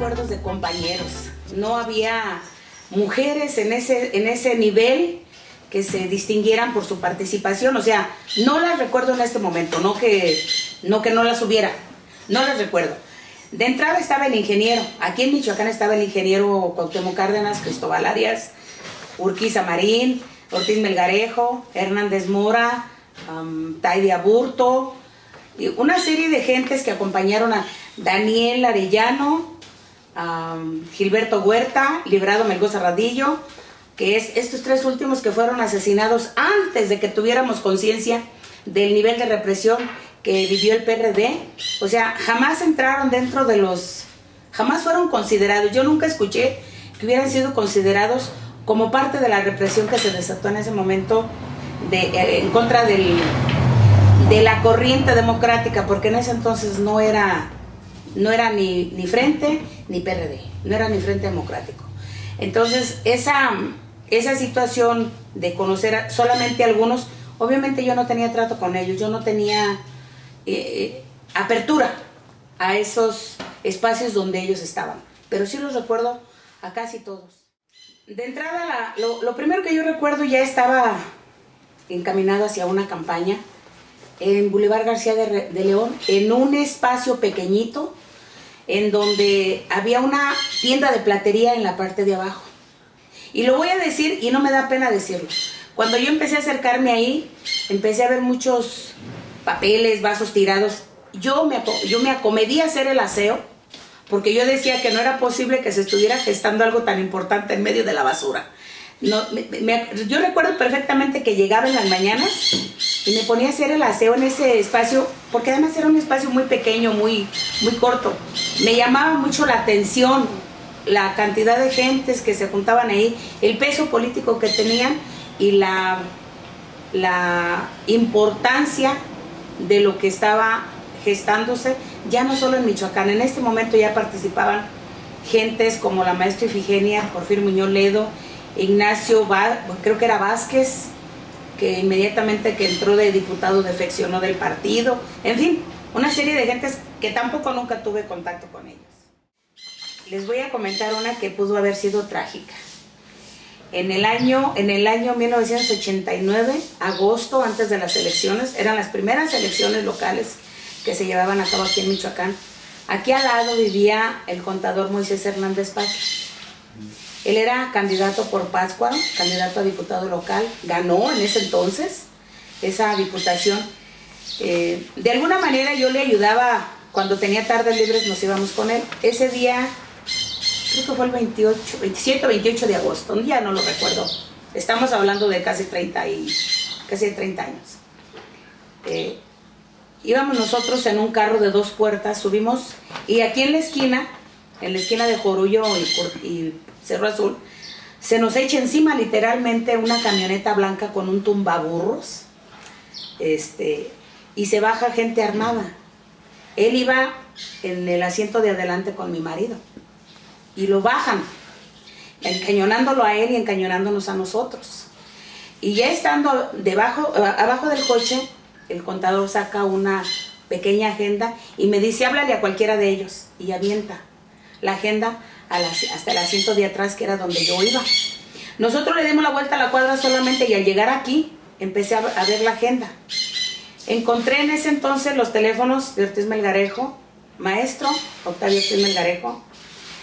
recuerdos de compañeros. No había mujeres en ese nivel que se distinguieran por su participación. O sea, no las recuerdo en este momento, no que no las hubiera, no las recuerdo. De entrada estaba el ingeniero. Aquí en Michoacán estaba el ingeniero Cuauhtémoc Cárdenas, Cristóbal Arias, Urquiza Marín, Ortiz Melgarejo, Hernández Mora, Taide Aburto, y una serie de gentes que acompañaron a Daniel Arellano, Gilberto Huerta, Librado Melgoza Radillo, que es estos tres últimos que fueron asesinados antes de que tuviéramos conciencia del nivel de represión que vivió el PRD. O sea, jamás entraron dentro de jamás fueron considerados. Yo nunca escuché que hubieran sido considerados como parte de la represión que se desató en ese momento en contra de la corriente democrática, porque en ese entonces no era ni Frente ni PRD, no era ni Frente Democrático. Entonces esa situación de conocer solamente a algunos, obviamente yo no tenía trato con ellos, yo no tenía apertura a esos espacios donde ellos estaban, pero sí los recuerdo a casi todos. De entrada, lo primero que yo recuerdo, ya estaba encaminado hacia una campaña en Boulevard García de León, en un espacio pequeñito, en donde había una tienda de platería en la parte de abajo. Y lo voy a decir, y no me da pena decirlo. Cuando yo empecé a acercarme ahí, empecé a ver muchos papeles, vasos tirados. Yo me acomedí a hacer el aseo, porque yo decía que no era posible que se estuviera gestando algo tan importante en medio de la basura. No, yo recuerdo perfectamente que llegaba en las mañanas y me ponía a hacer el aseo en ese espacio, porque además era un espacio muy pequeño, muy corto. Me llamaba mucho la atención la cantidad de gentes que se juntaban ahí, el peso político que tenían y la importancia de lo que estaba gestándose, ya no solo en Michoacán. En este momento ya participaban gentes como la maestra Ifigenia Porfirio Muñoz Ledo, Ignacio, creo que era Vázquez, que inmediatamente que entró de diputado defeccionó del partido, en fin, una serie de gentes que tampoco nunca tuve contacto con ellos. Les voy a comentar una que pudo haber sido trágica. En el año 1989, agosto, antes de las elecciones, eran las primeras elecciones locales que se llevaban a cabo aquí en Michoacán. Aquí al lado vivía el contador Moisés Hernández Paque. Él era candidato por Pátzcuaro, candidato a diputado local, ganó en ese entonces esa diputación. De alguna manera yo le ayudaba, cuando tenía tardes libres nos íbamos con él. Ese día, creo que fue el 27 o 28 de agosto, ya no lo recuerdo. Estamos hablando de casi 30 años. Íbamos nosotros en un carro de 2 puertas, subimos, y aquí en la esquina de Jorullo y Cerro Azul, se nos echa encima literalmente una camioneta blanca con un tumbaburros, y se baja gente armada. Él iba en el asiento de adelante con mi marido, y lo bajan, encañonándolo a él y encañonándonos a nosotros. Y ya estando abajo del coche, el contador saca una pequeña agenda y me dice, háblale a cualquiera de ellos, y avienta la agenda hasta el asiento de atrás, que era donde yo iba. Nosotros le dimos la vuelta a la cuadra solamente, y al llegar aquí empecé a ver la agenda. Encontré en ese entonces los teléfonos de Ortiz Melgarejo, maestro Octavio Ortiz Melgarejo,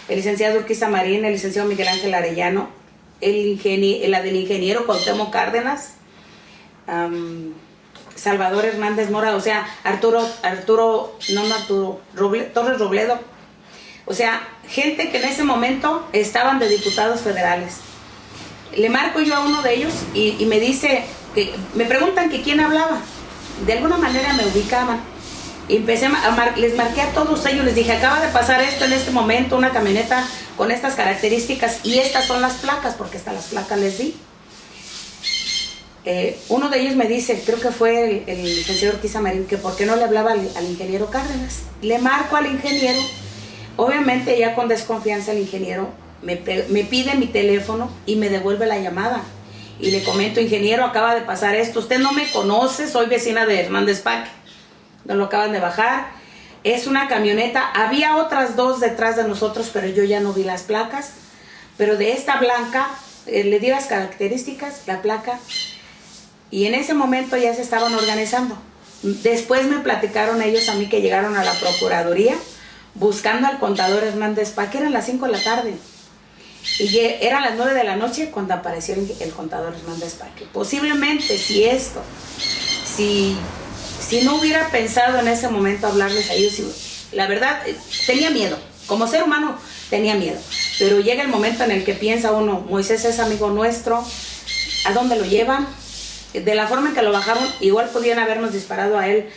el licenciado Urquiza Marín, el licenciado Miguel Ángel Arellano, la del ingeniero Cuauhtémoc Cárdenas, Salvador Hernández Mora, o sea, Torres Robledo. O sea, gente que en ese momento estaban de diputados federales. Le marco yo a uno de ellos y me dice, me preguntan que quién hablaba. De alguna manera me ubicaban. Y les marqué a todos ellos, les dije, acaba de pasar esto en este momento, una camioneta con estas características, y estas son las placas, porque hasta las placas les di. Uno de ellos me dice, creo que fue el licenciado Urquiza Marín, que por qué no le hablaba al ingeniero Cárdenas. Le marco al ingeniero. Obviamente ya con desconfianza el ingeniero me pide mi teléfono y me devuelve la llamada. Y le comento, ingeniero, acaba de pasar esto, usted no me conoce, soy vecina de Hernández Paque. Nos lo acaban de bajar. Es una camioneta, había otras dos detrás de nosotros, pero yo ya no vi las placas, pero de esta blanca, le di las características, la placa, y en ese momento ya se estaban organizando. Después me platicaron ellos a mí que llegaron a la Procuraduría buscando al contador Hernández Paque, eran las 5 de la tarde, y eran las 9 de la noche cuando apareció el contador Hernández Paque. Posiblemente si no hubiera pensado en ese momento hablarles a ellos, la verdad, tenía miedo, como ser humano tenía miedo, pero llega el momento en el que piensa uno, Moisés es amigo nuestro, ¿a dónde lo llevan? De la forma en que lo bajaron, igual podían habernos disparado a él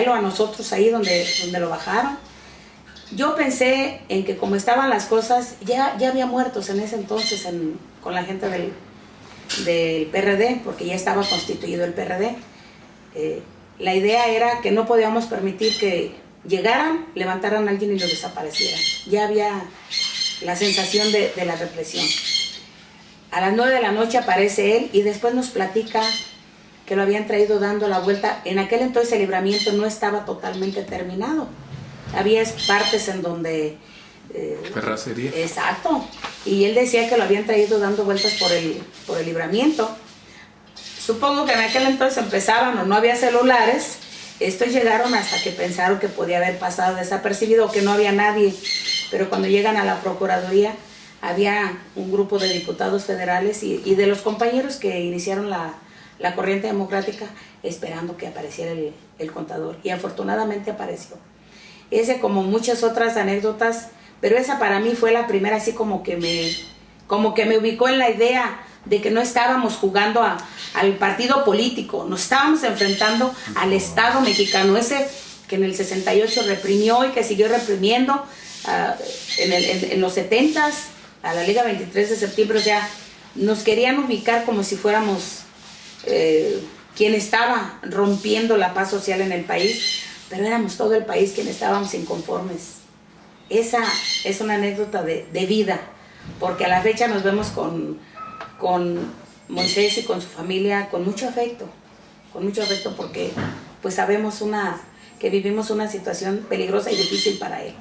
o a nosotros ahí donde lo bajaron. Yo pensé en que como estaban las cosas, ya había muertos en ese entonces con la gente del PRD, porque ya estaba constituido el PRD. La idea era que no podíamos permitir que llegaran, levantaran a alguien y lo desaparecieran. Ya había la sensación de la represión. A las 9 de la noche aparece él y después nos platica que lo habían traído dando la vuelta. En aquel entonces el libramiento no estaba totalmente terminado. Había partes en donde... terracería. Exacto. Y él decía que lo habían traído dando vueltas por el libramiento. Supongo que en aquel entonces empezaban o no había celulares. Estos llegaron hasta que pensaron que podía haber pasado desapercibido o que no había nadie. Pero cuando llegan a la Procuraduría, había un grupo de diputados federales y de los compañeros que iniciaron la corriente democrática esperando que apareciera el contador. Y afortunadamente apareció. Ese, como muchas otras anécdotas, pero esa para mí fue la primera, así como que me ubicó en la idea de que no estábamos jugando al partido político, nos estábamos enfrentando al Estado mexicano, ese que en el 68 reprimió y que siguió reprimiendo en los 70s, a la Liga 23 de septiembre, o sea, nos querían ubicar como si fuéramos quien estaba rompiendo la paz social en el país, pero éramos todo el país quien estábamos inconformes. Esa es una anécdota de vida, porque a la fecha nos vemos con Moisés y con su familia con mucho afecto porque pues sabemos que vivimos una situación peligrosa y difícil para él.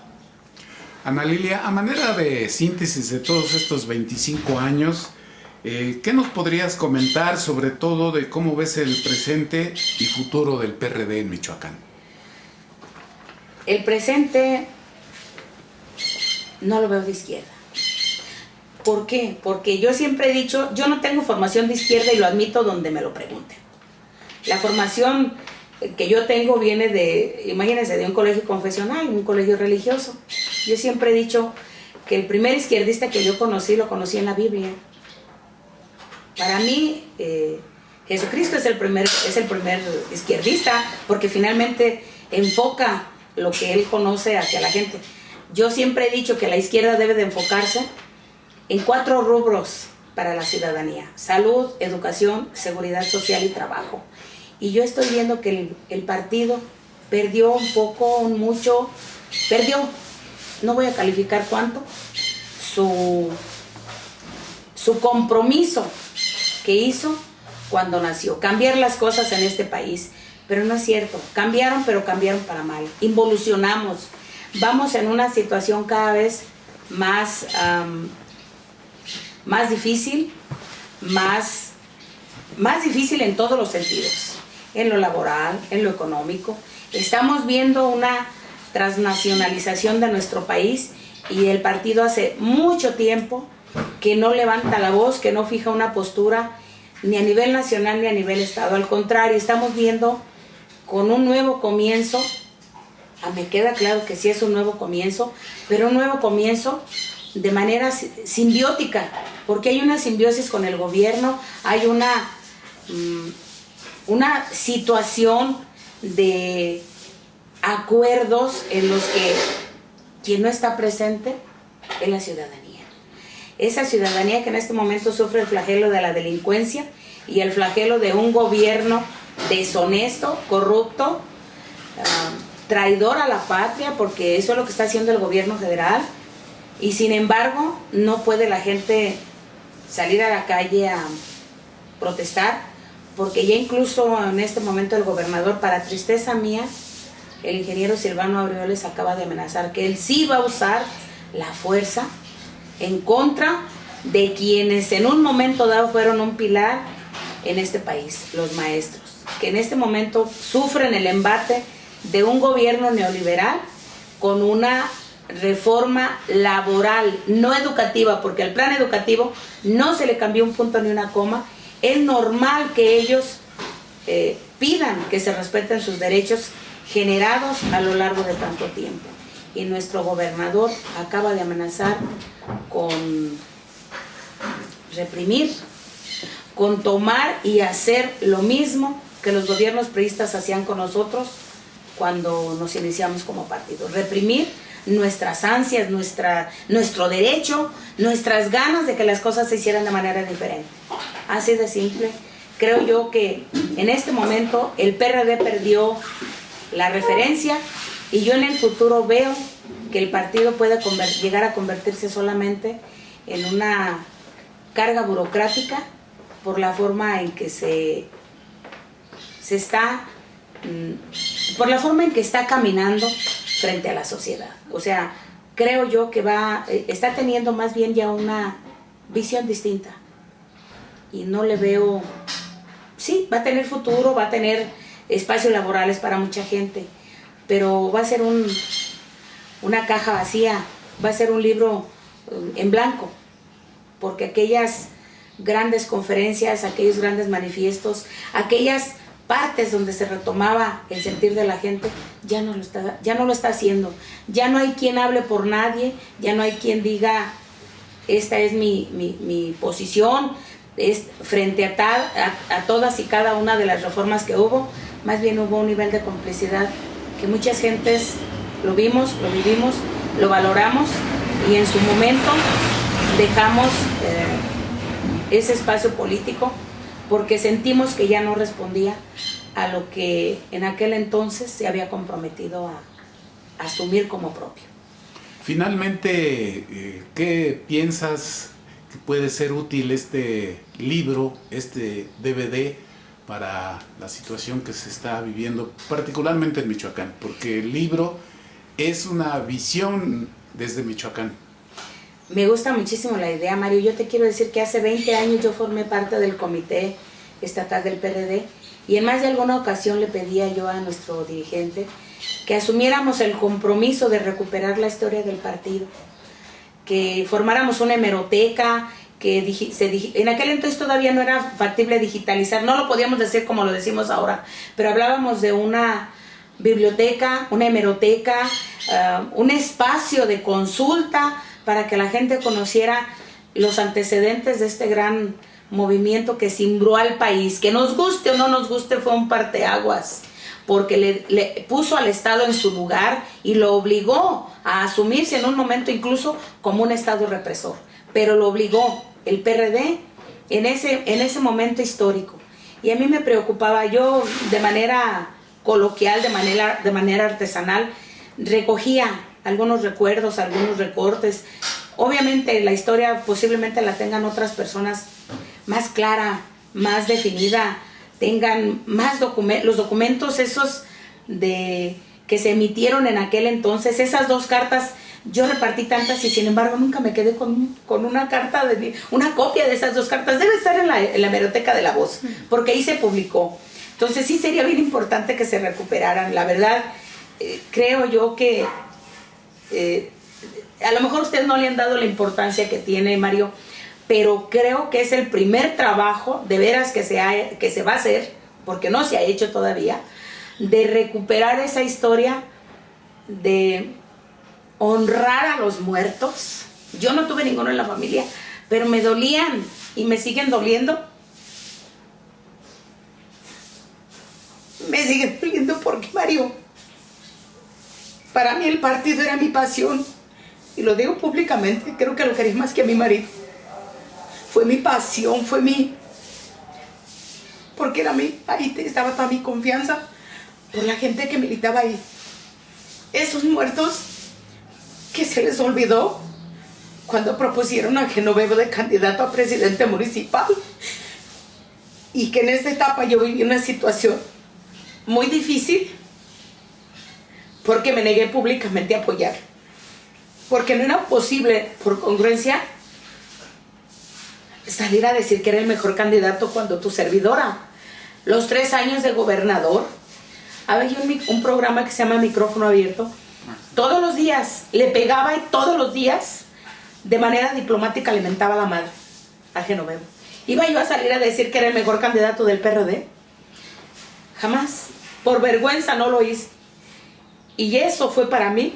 Ana Lilia, a manera de síntesis de todos estos 25 años, ¿qué nos podrías comentar sobre todo de cómo ves el presente y futuro del PRD en Michoacán? El presente no lo veo de izquierda. ¿Por qué? Porque yo siempre he dicho, yo no tengo formación de izquierda y lo admito donde me lo pregunten. La formación que yo tengo viene imagínense, de un colegio confesional, un colegio religioso. Yo siempre he dicho que el primer izquierdista que yo conocí, lo conocí en la Biblia. Para mí, Jesucristo es el primer izquierdista, porque finalmente enfoca lo que él conoce hacia la gente. Yo siempre he dicho que la izquierda debe de enfocarse en 4 rubros para la ciudadanía: salud, educación, seguridad social y trabajo. Y yo estoy viendo que el partido perdió un poco, perdió, no voy a calificar cuánto, su compromiso que hizo cuando nació, cambiar las cosas en este país. Pero no es cierto, cambiaron, pero cambiaron para mal. Involucionamos, vamos en una situación cada vez más difícil, más difícil en todos los sentidos, en lo laboral, en lo económico. Estamos viendo una transnacionalización de nuestro país y el partido hace mucho tiempo que no levanta la voz, que no fija una postura ni a nivel nacional ni a nivel estado. Al contrario, estamos viendo con un nuevo comienzo. Me queda claro que sí es un nuevo comienzo, pero un nuevo comienzo de manera simbiótica, porque hay una simbiosis con el gobierno, hay una situación de acuerdos en los que quien no está presente es la ciudadanía. Esa ciudadanía que en este momento sufre el flagelo de la delincuencia y el flagelo de un gobierno deshonesto, corrupto, traidor a la patria, porque eso es lo que está haciendo el gobierno federal. Y sin embargo, no puede la gente salir a la calle a protestar, porque ya incluso en este momento el gobernador, para tristeza mía, el ingeniero Silvano Aureoles acaba de amenazar que él sí va a usar la fuerza en contra de quienes en un momento dado fueron un pilar en este país, los maestros, que en este momento sufren el embate de un gobierno neoliberal con una reforma laboral, no educativa, porque al plan educativo no se le cambió un punto ni una coma. Es normal que ellos pidan que se respeten sus derechos generados a lo largo de tanto tiempo. Y nuestro gobernador acaba de amenazar con reprimir, con tomar y hacer lo mismo que los gobiernos priistas hacían con nosotros cuando nos iniciamos como partido. Reprimir nuestras ansias, nuestro derecho, nuestras ganas de que las cosas se hicieran de manera diferente. Así de simple. Creo yo que en este momento el PRD perdió la referencia y yo en el futuro veo que el partido puede llegar a convertirse solamente en una carga burocrática por la forma en que por la forma en que está caminando frente a la sociedad. O sea, creo yo que está teniendo más bien ya una visión distinta y no le veo. Sí, va a tener futuro, va a tener espacios laborales para mucha gente, pero va a ser una caja vacía, va a ser un libro en blanco, porque aquellas grandes conferencias, aquellos grandes manifiestos, aquellas partes donde se retomaba el sentir de la gente, ya no lo está haciendo. Ya no hay quien hable por nadie, ya no hay quien diga, esta es mi posición, es frente a todas y cada una de las reformas que hubo. Más bien hubo un nivel de complicidad que muchas gentes lo vimos, lo vivimos, lo valoramos y en su momento dejamos ese espacio político porque sentimos que ya no respondía a lo que en aquel entonces se había comprometido a asumir como propio. Finalmente, ¿qué piensas que puede ser útil este libro, este DVD, para la situación que se está viviendo, particularmente en Michoacán? Porque el libro es una visión desde Michoacán. Me gusta muchísimo la idea, Mario. Yo te quiero decir que hace 20 años yo formé parte del comité estatal del PRD y en más de alguna ocasión le pedía yo a nuestro dirigente que asumiéramos el compromiso de recuperar la historia del partido, que formáramos una hemeroteca, que en aquel entonces todavía no era factible digitalizar, no lo podíamos decir como lo decimos ahora, pero hablábamos de una biblioteca, una hemeroteca, un espacio de consulta para que la gente conociera los antecedentes de este gran movimiento que cimbró al país, que nos guste o no nos guste, fue un parteaguas, porque le puso al Estado en su lugar y lo obligó a asumirse en un momento incluso como un Estado represor, pero lo obligó el PRD en ese momento histórico. Y a mí me preocupaba, yo de manera coloquial, de manera artesanal, recogía algunos recuerdos, algunos recortes. Obviamente la historia posiblemente la tengan otras personas más clara, más definida, tengan más los documentos esos que se emitieron en aquel entonces, esas 2 cartas. Yo repartí tantas y sin embargo nunca me quedé con una carta, una copia de esas 2 cartas. Debe estar en la hemeroteca de La Voz, porque ahí se publicó. Entonces sí sería bien importante que se recuperaran. La verdad, creo yo que a lo mejor ustedes no le han dado la importancia que tiene, Mario, pero creo que es el primer trabajo de veras que se va a hacer, porque no se ha hecho todavía, de recuperar esa historia, de honrar a los muertos. Yo no tuve ninguno en la familia, pero me dolían y me siguen doliendo. Me siguen doliendo porque, Mario, para mí el partido era mi pasión. Y lo digo públicamente, creo que lo quería más que a mi marido. Fue mi pasión, porque ahí estaba toda mi confianza por la gente que militaba ahí. Esos muertos que se les olvidó cuando propusieron a Genovevo de candidato a presidente municipal, y que en esta etapa yo viví una situación muy difícil, porque me negué públicamente a apoyar. Porque no era posible, por congruencia, salir a decir que era el mejor candidato cuando tu servidora, los 3 años de gobernador, había un programa que se llama Micrófono Abierto. Todos los días le pegaba y todos los días, de manera diplomática, le mentaba la madre a Genoveva. ¿Iba yo a salir a decir que era el mejor candidato del PRD? Jamás. Por vergüenza no lo hice. Y eso fue para mí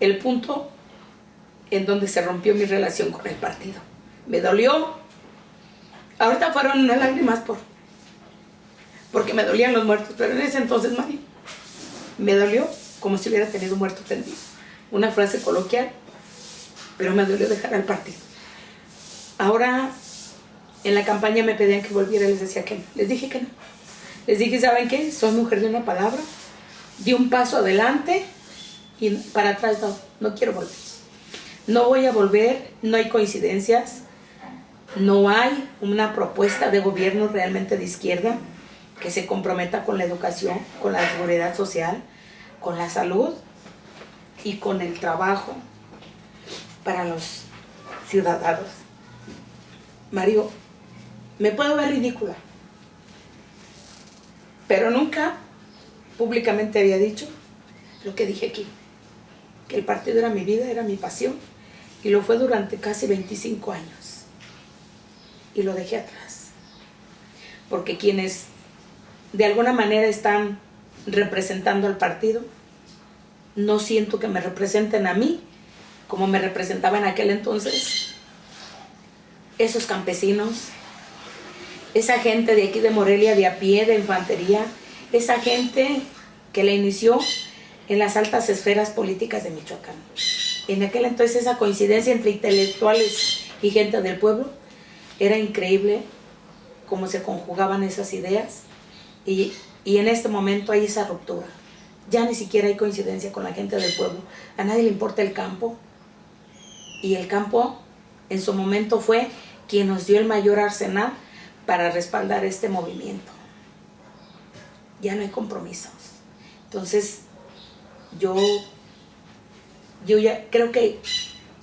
el punto en donde se rompió mi relación con el partido. Me dolió. Ahorita fueron unas lágrimas porque me dolían los muertos, pero en ese entonces, Mario, me dolió como si hubiera tenido un muerto tendido. Una frase coloquial, pero me dolió dejar al partido. Ahora, en la campaña me pedían que volviera y les decía que no. Les dije que no. Les dije, ¿saben qué? Soy mujer de una palabra. Di un paso adelante y para atrás no quiero volver. No voy a volver, no hay coincidencias, no hay una propuesta de gobierno realmente de izquierda que se comprometa con la educación, con la seguridad social, con la salud y con el trabajo para los ciudadanos. Mario, me puedo ver ridícula, pero nunca públicamente había dicho lo que dije aquí, que el partido era mi vida, era mi pasión, y lo fue durante casi 25 años. Y lo dejé atrás, porque quienes de alguna manera están representando al partido, no siento que me representen a mí como me representaba en aquel entonces esos campesinos, esa gente de aquí de Morelia, de a pie, de infantería, esa gente que la inició en las altas esferas políticas de Michoacán. En aquel entonces esa coincidencia entre intelectuales y gente del pueblo era increíble cómo se conjugaban esas ideas, y en este momento hay esa ruptura. Ya ni siquiera hay coincidencia con la gente del pueblo. A nadie le importa el campo, y el campo en su momento fue quien nos dio el mayor arsenal para respaldar este movimiento. Ya no hay compromisos. Entonces yo ya creo que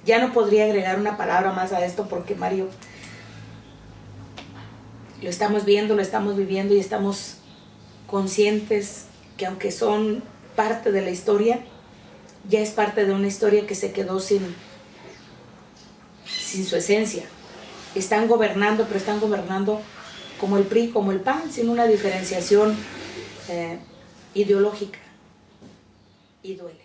ya no podría agregar una palabra más a esto, porque Mario, lo estamos viendo, lo estamos viviendo, y estamos conscientes que aunque son parte de la historia, ya es parte de una historia que se quedó sin su esencia. Están gobernando, pero están gobernando como el PRI, como el PAN, sin una diferenciación ideológica, y duele.